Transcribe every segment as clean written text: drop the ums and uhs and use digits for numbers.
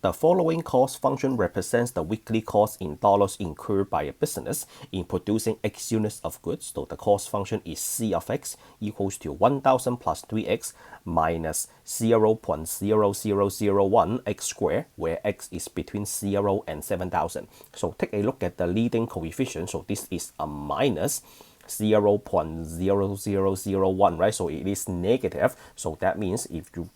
The following cost function represents the weekly cost in dollars incurred by a business in producing X units of goods. So the cost function is C of X equals to 1000 plus 3X minus 0.0001 X squared, where X is between 0 and 7,000. So take a look at the leading coefficient. So this is a minus 0.0001, right? So it is negative. So that means if you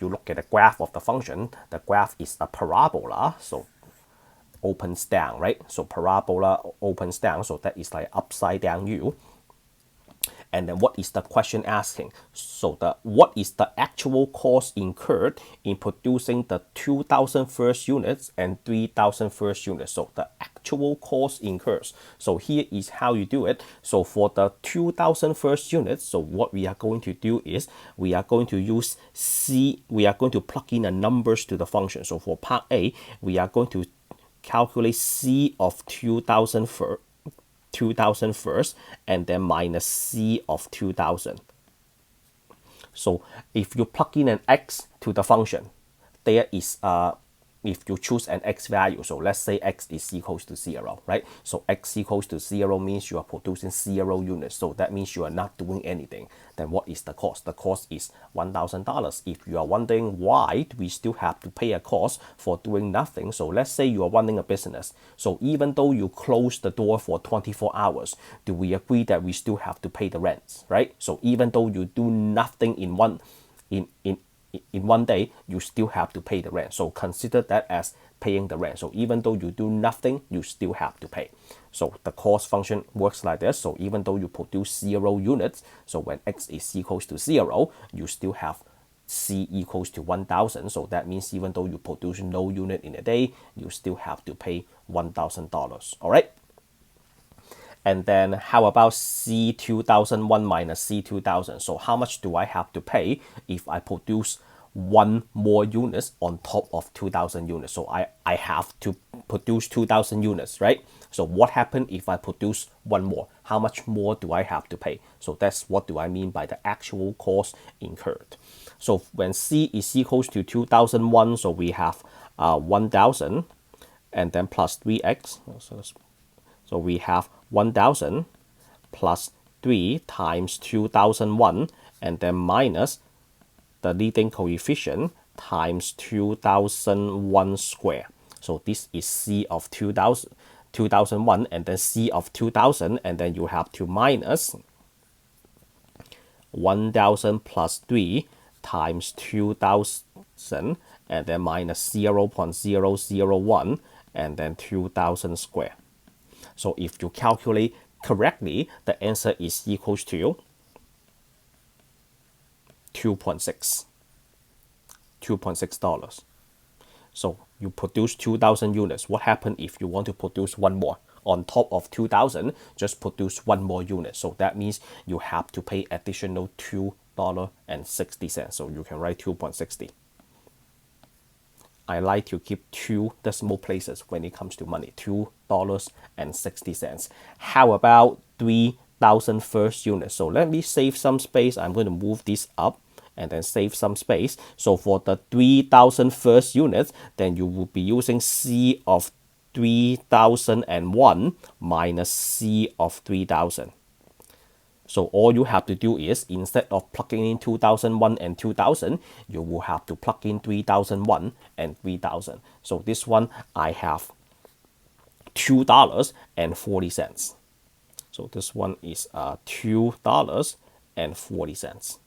look at the graph of the function, the graph is a parabola. So opens down, right? So parabola opens down. So that is like upside down U. And then what is the question asking? So what is the actual cost incurred in producing the 2,000 first units and 3,000 first units? So the actual cost incurs. So here is how you do it. So for the 2,000 first units, so what we are going to do is we are going to use C, we are going to plug in the numbers to the function. So for part A, we are going to calculate C of 2,000 first and then minus C of 2,000. So if you plug in an X to the function, there is if you choose an X value, so let's say X is equals to 0, right? So X equals to 0 means you are producing 0 units. So that means you are not doing anything. Then what is the cost? The cost is $1,000. If you are wondering why we still have to pay a cost for doing nothing, so let's say you are running a business. So even though you close the door for 24 hours, do we agree that we still have to pay the rents, right? So even though you do nothing in one day, you still have to pay the rent. So consider that as paying the rent. So even though you do nothing, you still have to pay. So the cost function works like this. So even though you produce 0 units, so when X is equals to 0, you still have C equals to 1,000. So that means even though you produce no unit in a day, you still have to pay $1,000. All right. And then how about C2001 minus C2000? So how much do I have to pay if I produce one more units on top of 2,000 units? So I have to produce 2,000 units, right? So what happens if I produce one more? How much more do I have to pay? So that's what do I mean by the actual cost incurred. So when C is equals to 2001, so we have 1,000 and then plus 3x. So we have 1,000 plus 3 times 2001 and then minus the leading coefficient times 2001 square. So this is C of 2001 and then C of 2000, and then you have to minus 1,000 plus 3 times 2,000 and then minus 0.001 and then 2,000 square. So if you calculate correctly, the answer is equals to 2.6 dollars. So you produce 2,000 units. What happens if you want to produce one more? On top of 2,000, just produce one more unit. So that means you have to pay additional $2.60. So you can write 2.60. I like to keep two decimal places when it comes to money, $2.60. How about 3,000 first units? So let me save some space. I'm going to move this up and then save some space. So for the 3,000 first units, then you will be using C of 3,001 minus C of 3,000. So all you have to do is, instead of plugging in 2001 and 2000, you will have to plug in 3001 and 3000. So this one, I have $2.40. So this one is $2.40.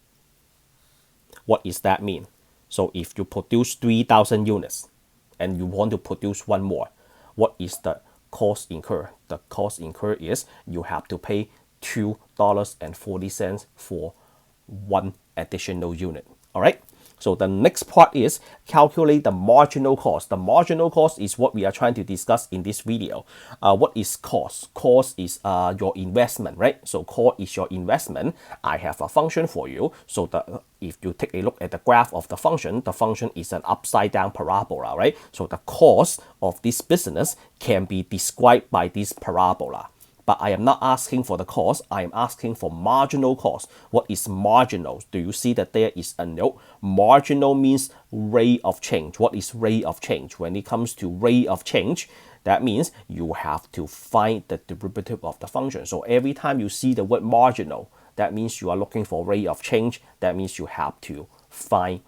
What does that mean? So if you produce 3,000 units and you want to produce one more, what is the cost incurred? The cost incurred is you have to pay $2.40 for one additional unit. All right. So the next part is calculate the marginal cost. The marginal cost is what we are trying to discuss in this video. What is cost? Cost is your investment, right? So cost is your investment. I have a function for you. So if you take a look at the graph of the function is an upside down parabola, right? So the cost of this business can be described by this parabola. but I am not asking for the cost. I am asking for marginal cost. What is marginal? Do you see that there is a note? Marginal means rate of change. What is rate of change? When it comes to rate of change, that means you have to find the derivative of the function. So every time you see the word marginal, that means you are looking for rate of change. That means you have to find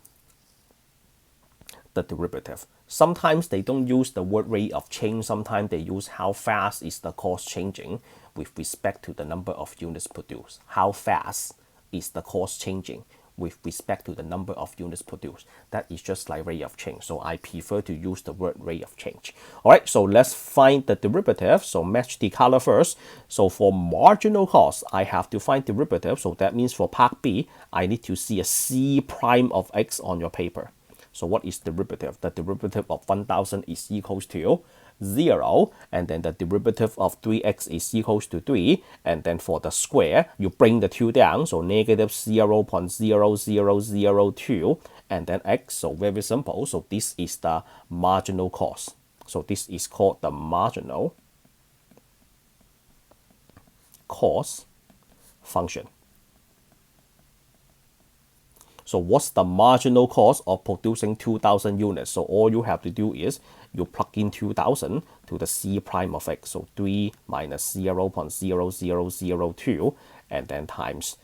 the derivative. Sometimes they don't use the word rate of change. Sometimes they use how fast is the cost changing with respect to the number of units produced. How fast is the cost changing with respect to the number of units produced? That is just like rate of change. So I prefer to use the word rate of change. All right, so let's find the derivative. So match the color first. So for marginal cost, I have to find derivative. So that means for part B, I need to see a C prime of X on your paper. So what is derivative? The derivative of 1000 is equals to 0, and then the derivative of 3x is equals to 3, and then for the square, you bring the 2 down, so negative 0.0002, and then x, so very simple. So this is the marginal cost. So this is called the marginal cost function. So what's the marginal cost of producing 2,000 units? So all you have to do is you plug in 2,000 to the C prime of X. So 3 minus 0.0002, and then times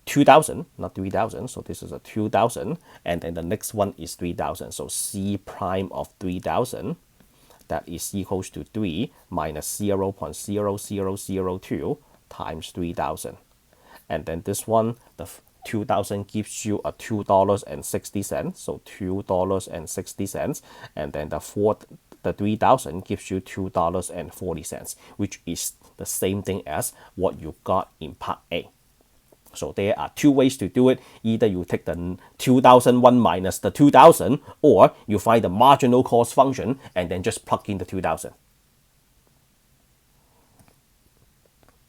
2,000, not 3,000. So this is a 2,000, and then the next one is 3,000. So C prime of 3,000, that is equals to 3 minus 0.0002 times 3,000. And then this one, the 2,000 gives you a $2.60, so $2.60, and then the 3,000 gives you $2.40, which is the same thing as what you got in part A. So there are two ways to do it. Either you take the 2001 minus the 2000, or you find the marginal cost function and then just plug in the 2000.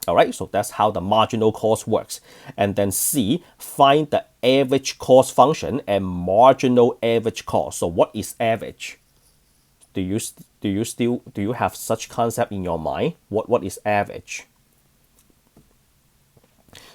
All right, so that's how the marginal cost works. And then C, find the average cost function and marginal average cost. So what is average? Do you have such concept in your mind? What is average?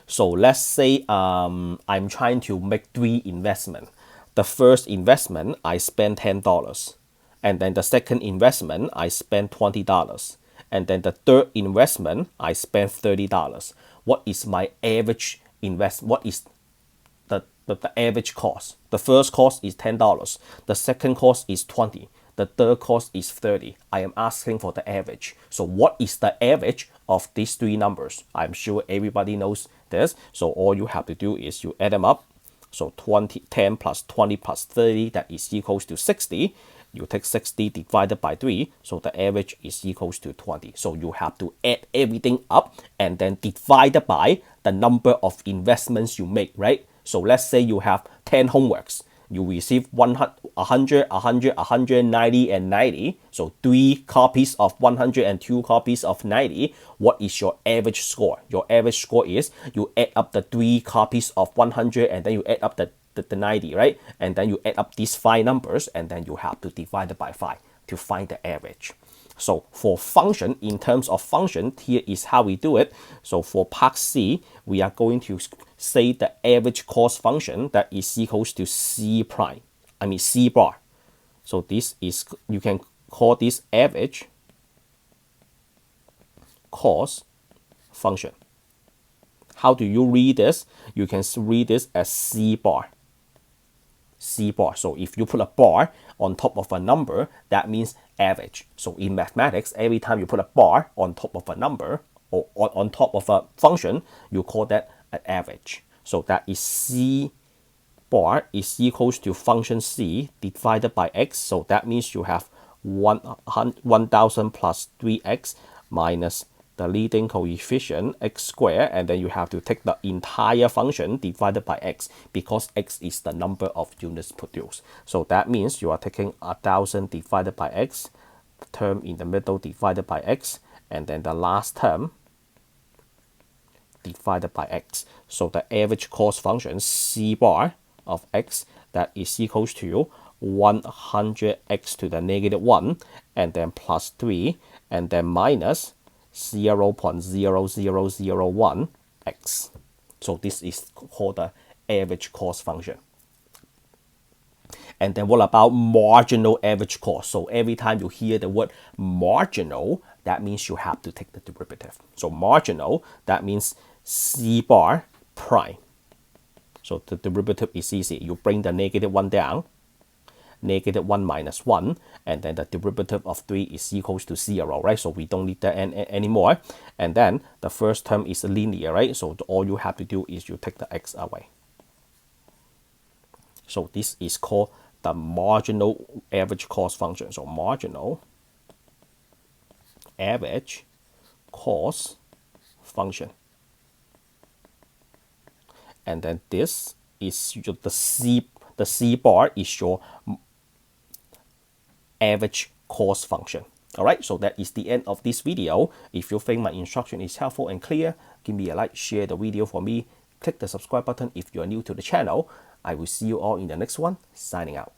So let's say I'm trying to make 3 investments. The first investment, I spend $10. And then the second investment, I spend $20. And then the third investment, I spend $30. What is my average investment? What is the average cost? The first cost is $10. The second cost is $20. The third cost is $30. I am asking for the average. So what is the average of these 3 numbers? I'm sure everybody knows this. So all you have to do is you add them up. So 10 plus 20 plus 30, that is equals to 60. You take 60 divided by 3, so the average is equals to 20. So you have to add everything up and then divide by the number of investments you make, right? So let's say you have 10 homeworks. You receive 100, 190, and 90. So 3 copies of 100 and 2 copies of 90. What is your average score? Your average score is you add up the 3 copies of 100 and then you add up the 90, right? And then you add up these 5 numbers and then you have to divide it by 5 to find the average. So for function, in terms of function, here is how we do it. So for part C, we are going to say the average cost function that is equals to C bar. So this is, you can call this average cost function. How do you read this? You can read this as C bar. So if you put a bar on top of a number, that means average. So in mathematics, every time you put a bar on top of a number or on top of a function, you call that an average. So that is C bar is equals to function C divided by X. So that means you have 1000 plus 3x minus the leading coefficient x squared, and then you have to take the entire function divided by x, because x is the number of units produced. So that means you are taking 1000 divided by x, term in the middle divided by x, and then the last term divided by x. So the average cost function C bar of x, that is equals to 100x to the negative 1, and then plus 3, and then minus 0.0001x. So this is called the average cost function. And then what about marginal average cost? So every time you hear the word marginal, that means you have to take the derivative. So marginal, that means C bar prime. So the derivative is easy. You bring the -1 down, -1 minus 1, and then the derivative of 3 is equals to 0, right? So we don't need that anymore. And then the first term is linear, right? So all you have to do is you take the x away. So this is called the marginal average cost function. So marginal average cost function. And then this is the C bar is your average cost function. All right, so that is the end of this video. If you think my instruction is helpful and clear, give me a like, share the video for me, click the subscribe button if you are new to the channel. I will see you all in the next one. Signing out.